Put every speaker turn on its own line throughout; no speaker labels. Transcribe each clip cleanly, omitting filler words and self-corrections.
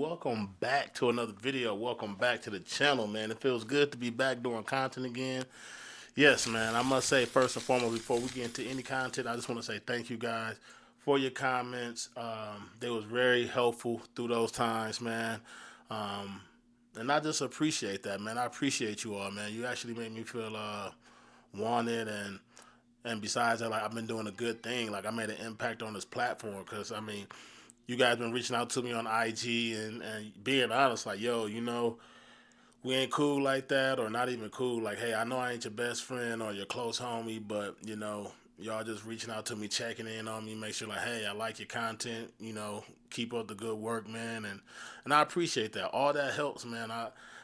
Welcome back to another video. Welcome back to the channel, man. It feels good to be back doing content again. Yes, man. I must say, first and foremost, before we get into any content, I just want to say thank you guys for your comments. They was very helpful through those times, man. Um, and I just appreciate that, man. I appreciate you all, man. You actually made me feel wanted and besides that, like I've been doing a good thing. Like I made an impact on this platform because I mean, you guys been reaching out to me on IG and being honest, like yo, we ain't cool like that, or not even cool. Like hey, I know I ain't your best friend or your close homie, but y'all just reaching out to me, checking in on me, make sure like hey, I like your content. Keep up the good work, man, and I appreciate that. All that helps, man.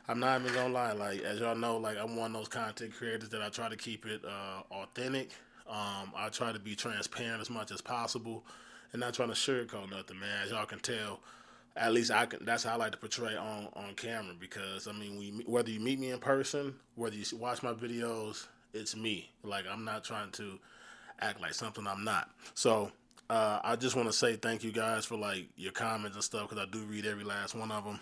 I'm not even gonna lie. Like as y'all know, like I'm one of those content creators that I try to keep it authentic. I try to be transparent as much as possible, and not trying to sugarcoat nothing, man. As y'all can tell, at least I can. That's how I like to portray on camera because I mean, whether you meet me in person, whether you watch my videos, it's me. Like I'm not trying to act like something I'm not. So I just want to say thank you guys for like your comments and stuff because I do read every last one of them.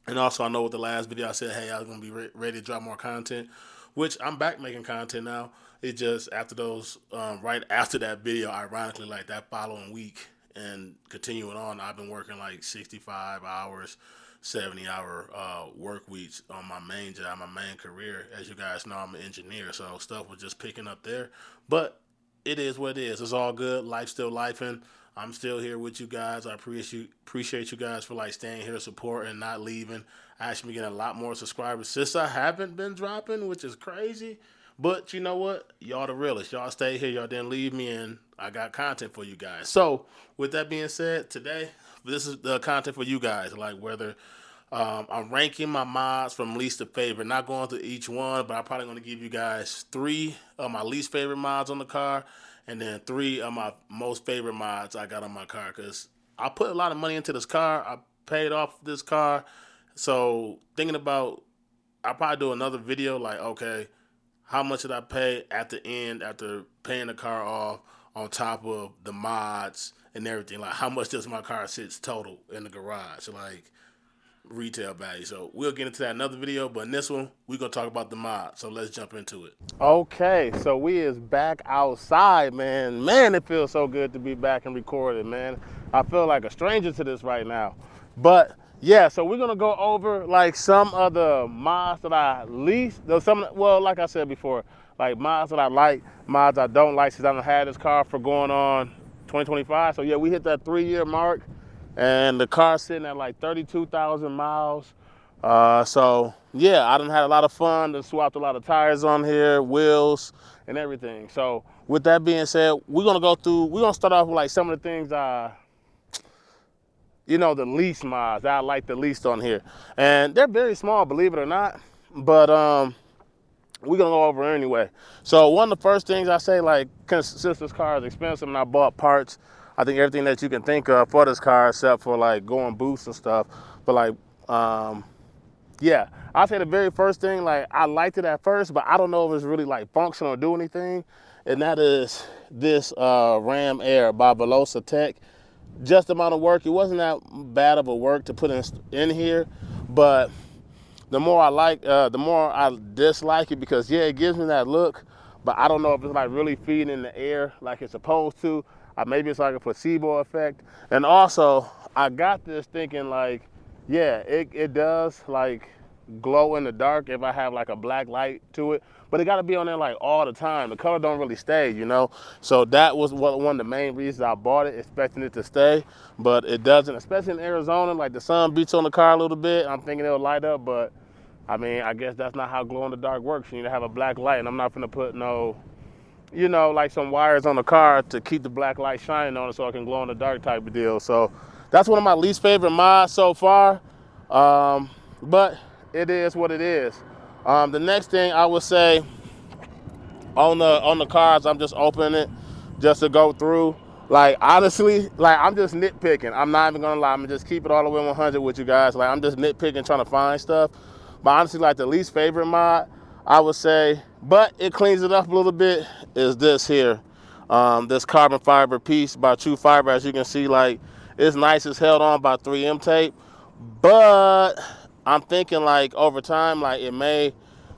And also, I know with the last video I said, hey, I was gonna be ready to drop more content, which I'm back making content now. It just after those, right after that video, ironically, like that following week and continuing on, I've been working like 65 hours, 70-hour work weeks on my main job, my main career. As you guys know, I'm an engineer, so stuff was just picking up there. But it is what it is. It's all good. Life still lifing. I'm still here with you guys. I appreciate you guys for like staying here to support and not leaving. I actually been getting a lot more subscribers since I haven't been dropping, which is crazy. But you know what? Y'all the realest. Y'all stay here. Y'all didn't leave me, and I got content for you guys. So with that being said, today this is the content for you guys. Like whether I'm ranking my mods from least to favorite. Not going through each one, but I'm probably going to give you guys three of my least favorite mods on the car, and then three of my most favorite mods I got on my car. Because I put a lot of money into this car. I paid off this car. So thinking about, I'll probably do another video like, okay, how much did I pay at the end after paying the car off on top of the mods and everything? Like how much does my car sits total in the garage? Like retail value. So we'll get into that in another video, but in this one, we're gonna talk about the mod. So let's jump into it. Okay, so we is back outside, man. Man, it feels so good to be back and recording, man. I feel like a stranger to this right now. But yeah, so we're gonna go over like some of the mods that I least, well, like I said before, like mods that I like, mods I don't like since I've had this car for going on 2025. So yeah, we hit that 3-year mark. And the car's sitting at like 32,000 miles. So yeah, I done had a lot of fun. Done swapped a lot of tires on here, wheels, and everything. So with that being said, we're gonna start off with like some of the things the least mods that I like the least on here. And they're very small, believe it or not. But we're gonna go over anyway. So one of the first things I say, like, since this car is expensive and I bought parts, I think everything that you can think of for this car except for like going boosts and stuff. But like, yeah, I'll say the very first thing, like I liked it at first, but I don't know if it's really like functional or do anything. And that is this Ram Air by Velosa Tech. Just the amount of work. It wasn't that bad of a work to put in here, but the more the more I dislike it because yeah, it gives me that look, but I don't know if it's like really feeding in the air like it's supposed to. Maybe it's like a placebo effect. And also, I got this thinking like, yeah, it does like glow in the dark if I have like a black light to it, but it got to be on there like all the time. The color don't really stay, So that was one of the main reasons I bought it, expecting it to stay, but it doesn't, especially in Arizona. Like the sun beats on the car a little bit. I'm thinking it'll light up, but I mean, I guess that's not how glow in the dark works. You need to have a black light, and I'm not gonna put no, like some wires on the car to keep the black light shining on it so it can glow in the dark type of deal. So that's one of my least favorite mods so far, but it is what it is. The next thing I would say on the cars, I'm just opening it just to go through. Like honestly, like I'm just nitpicking. I'm not even gonna lie. I'm gonna just keep it all the way 100 with you guys. Like I'm just nitpicking, trying to find stuff. But honestly, like the least favorite mod, I would say, but it cleans it up a little bit, is this here. This carbon fiber piece by True Fiber. As you can see, like it's nice. It's held on by 3M tape. but I'm thinking like over time, like it may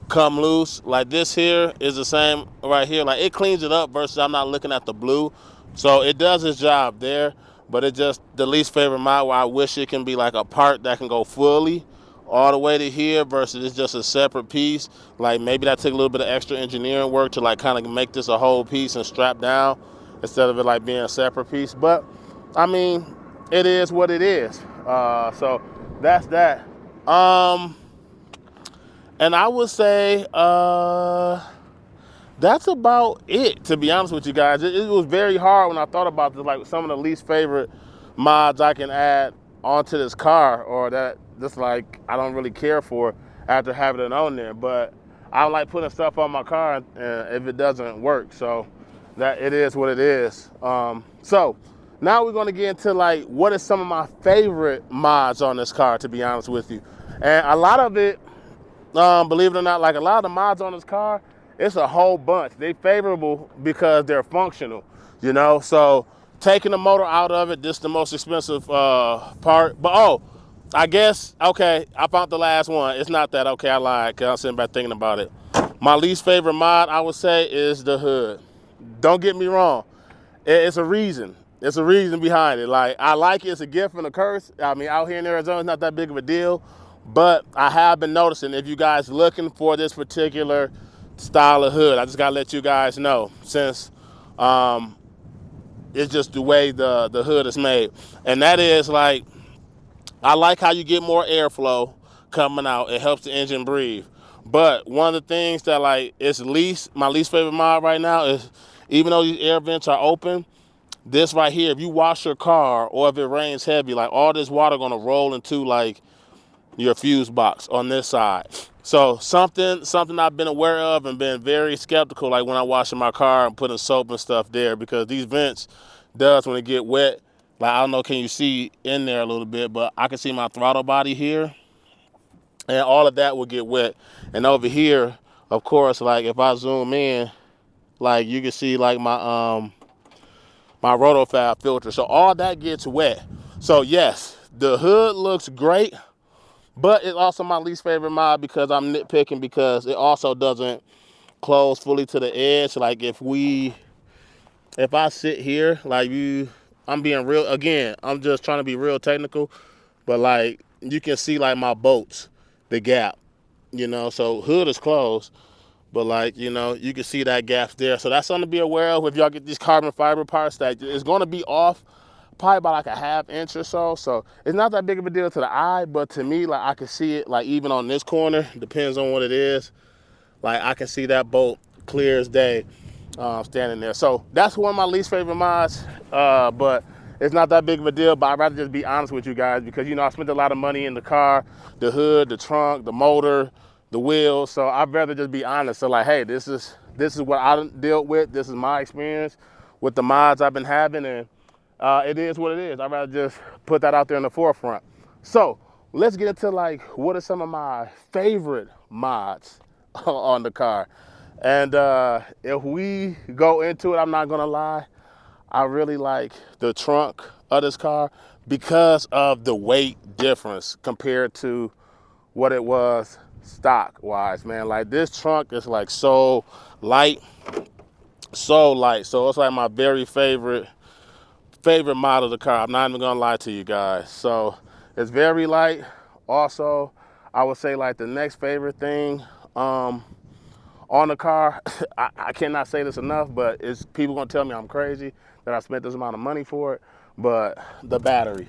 come loose. Like this here is the same right here. Like it cleans it up versus I'm not looking at the blue. So it does its job there, but it just the least favorite mod where I wish it can be like a part that can go fully all the way to here versus it's just a separate piece. Like maybe that took a little bit of extra engineering work to like kind of make this a whole piece and strap down instead of it like being a separate piece. But I mean, it is what it is. So that's that. And I would say that's about it, to be honest with you guys. It was very hard when I thought about this, like some of the least favorite mods I can add onto this car, or that just like I don't really care for after having it on there. But I don't like putting stuff on my car if it doesn't work. So that it is what it is. So now we're gonna get into like what is some of my favorite mods on this car, to be honest with you. And a lot of it, believe it or not, like a lot of the mods on this car, it's a whole bunch. They favorable because they're functional, you know? So taking the motor out of it, this is the most expensive part. But oh, I guess, okay, I found the last one. It's not that, okay, I lied, because I was sitting back thinking about it. My least favorite mod, I would say, is the hood. Don't get me wrong. It's a reason. It's a reason behind it. Like, I like it. It's a gift and a curse. I mean, out here in Arizona, it's not that big of a deal. But I have been noticing, if you guys looking for this particular style of hood, I just gotta let you guys know, since it's just the way the hood is made. And that is like, I like how you get more airflow coming out. It helps the engine breathe. But one of the things that like is my least favorite mod right now is, even though these air vents are open, this right here, if you wash your car or if it rains heavy, like all this water gonna roll into like your fuse box on this side. So something I've been aware of and been very skeptical, like when I'm washing my car and putting soap and stuff there, because these vents does, when it get wet, like I don't know, can you see in there a little bit, but I can see my throttle body here, and all of that will get wet. And over here, of course, like if I zoom in, like you can see like my rotofab filter. So all that gets wet. So yes, the hood looks great, but it's also my least favorite mod because I'm nitpicking, because it also doesn't close fully to the edge. Like if I sit here, like I'm being real, again, I'm just trying to be real technical, but like you can see like my bolts, the gap, you know, so hood is closed, but like, you know, you can see that gap there. So that's something to be aware of if y'all get these carbon fiber parts, that it's going to be off probably by like a ½ inch or so. So it's not that big of a deal to the eye, but to me, like I can see it, like even on this corner, depends on what it is. Like I can see that bolt clear as day standing there. So that's one of my least favorite mods, but it's not that big of a deal. But I'd rather just be honest with you guys, because, you know, I spent a lot of money in the car, the hood, the trunk, the motor, the wheels. So I'd rather just be honest. So like, hey, this is what I dealt with. This is my experience with the mods I've been having, and it is what it is. I'd rather just put that out there in the forefront. So let's get into like, what are some of my favorite mods on the car. And if we go into it, I'm not gonna lie, I really like the trunk of this car because of the weight difference compared to what it was stock wise, man. Like this trunk is like so light. So it's like my very favorite model of the car. I'm not even gonna lie to you guys. So it's very light. Also, I would say like the next favorite thing on the car, I cannot say this enough, but it's people gonna tell me I'm crazy that I spent this amount of money for it. But the battery,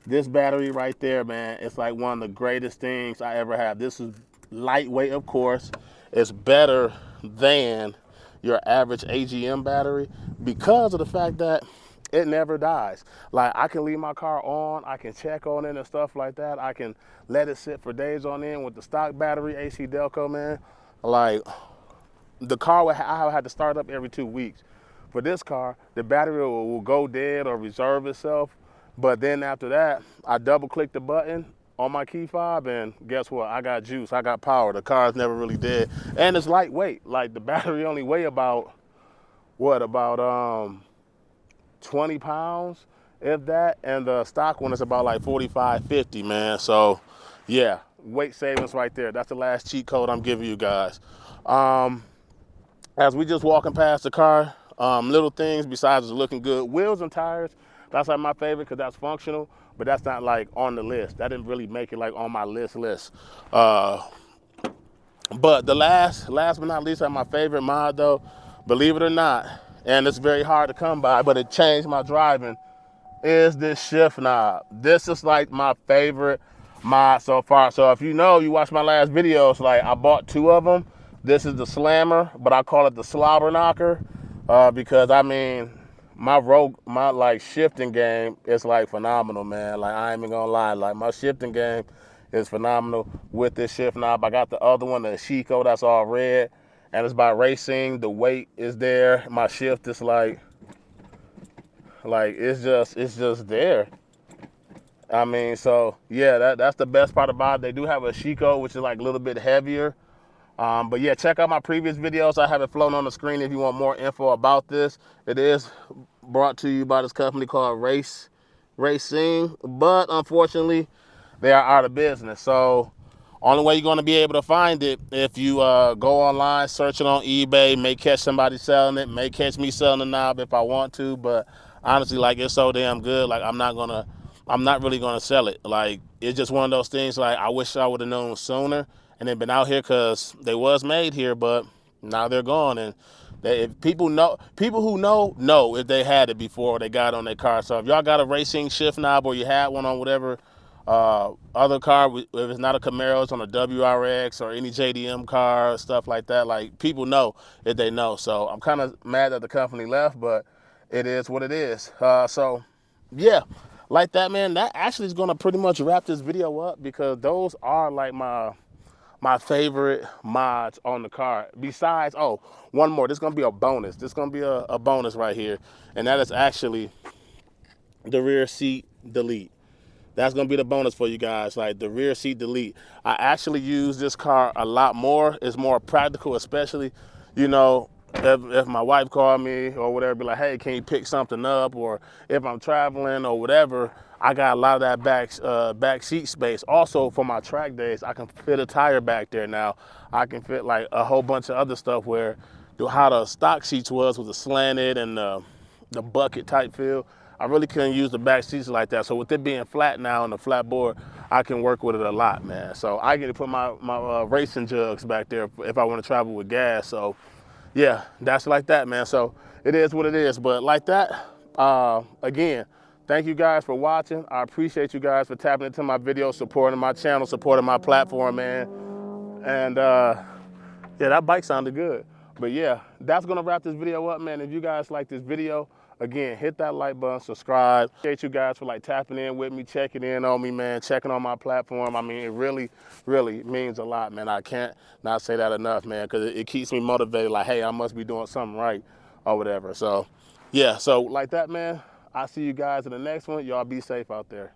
this battery right there, man, it's like one of the greatest things I ever have. This is lightweight, of course. It's better than your average AGM battery because of the fact that it never dies. Like I can leave my car on, I can check on it and stuff like that. I can let it sit for days on end. With the stock battery, AC Delco, man, like the car I had to start up every 2 weeks. For this car, the battery will go dead or reserve itself. But then after that, I double click the button on my key fob, and guess what? I got juice, I got power. The car's never really dead. And it's lightweight. Like the battery only weigh about 20 pounds. if that, and the stock one is about like 45, 50, man. So yeah, weight savings right there. That's the last cheat code I'm giving you guys. As we just walking past the car, little things besides looking good. Wheels and tires, that's like my favorite because that's functional, but that's not like on the list. That didn't really make it like on my list. But the last but not least, like my favorite mod though, believe it or not, and it's very hard to come by, but it changed my driving, is this shift knob. This is like my favorite mod so far. So if you know, you watch my last videos, like I bought 2 of them. This is the slammer, but I call it the slobber knocker because I mean, my like shifting game is like phenomenal, man. Like I ain't even gonna lie, like my shifting game is phenomenal with this shift knob. I got the other one, the Chico, that's all red, and it's by Racing. The weight is there. My shift is like it's just there. I mean, so yeah, that's the best part about it. They do have a Chico, which is like a little bit heavier. But yeah, check out my previous videos. I have it flown on the screen if you want more info about this. It is brought to you by this company called Racing, but unfortunately, they are out of business. So only way you're going to be able to find it if you go online, search it on eBay, may catch somebody selling it, may catch me selling the knob if I want to, but honestly, like, it's so damn good, like I'm not really gonna sell it. Like, it's just one of those things, like I wish I would have known sooner and they've been out here, because they was made here, but now they're gone. And if people who know if they had it before they got it on their car. So if y'all got a Racing shift knob, or you had one on whatever other car, if it's not a Camaro, it's on a WRX or any JDM car, stuff like that, like people know if they know. So I'm kind of mad that the company left, but it is what it is. So yeah, like that, man, that actually is going to pretty much wrap this video up, because those are like my favorite mods on the car. Besides, oh, one more. This is going to be a bonus. This is going to be a bonus right here, and that is actually the rear seat delete. That's going to be the bonus for you guys, like the rear seat delete. I actually use this car a lot more. It's more practical, especially, you know, if my wife called me or whatever, be like, hey, can you pick something up? Or if I'm traveling or whatever, I got a lot of that back seat space. Also, for my track days, I can fit a tire back there now. I can fit like a whole bunch of other stuff, where how the stock seats was with the slanted and the bucket type feel. I really couldn't use the back seats like that. So with it being flat now and the flat board, I can work with it a lot, man. So I get to put my racing jugs back there if I want to travel with gas. So yeah, that's like that, man. So it is what it is. But like that, again, thank you guys for watching. I appreciate you guys for tapping into my videos, supporting my channel, supporting my platform, man. And yeah, that bike sounded good. But yeah, that's gonna wrap this video up, man. If you guys like this video, again, hit that like button, subscribe. Appreciate you guys for like tapping in with me, checking in on me, man, checking on my platform. I mean, it really, really means a lot, man. I can't not say that enough, man, because it keeps me motivated, like, hey, I must be doing something right or whatever. So yeah, so like that, man, I'll see you guys in the next one. Y'all be safe out there.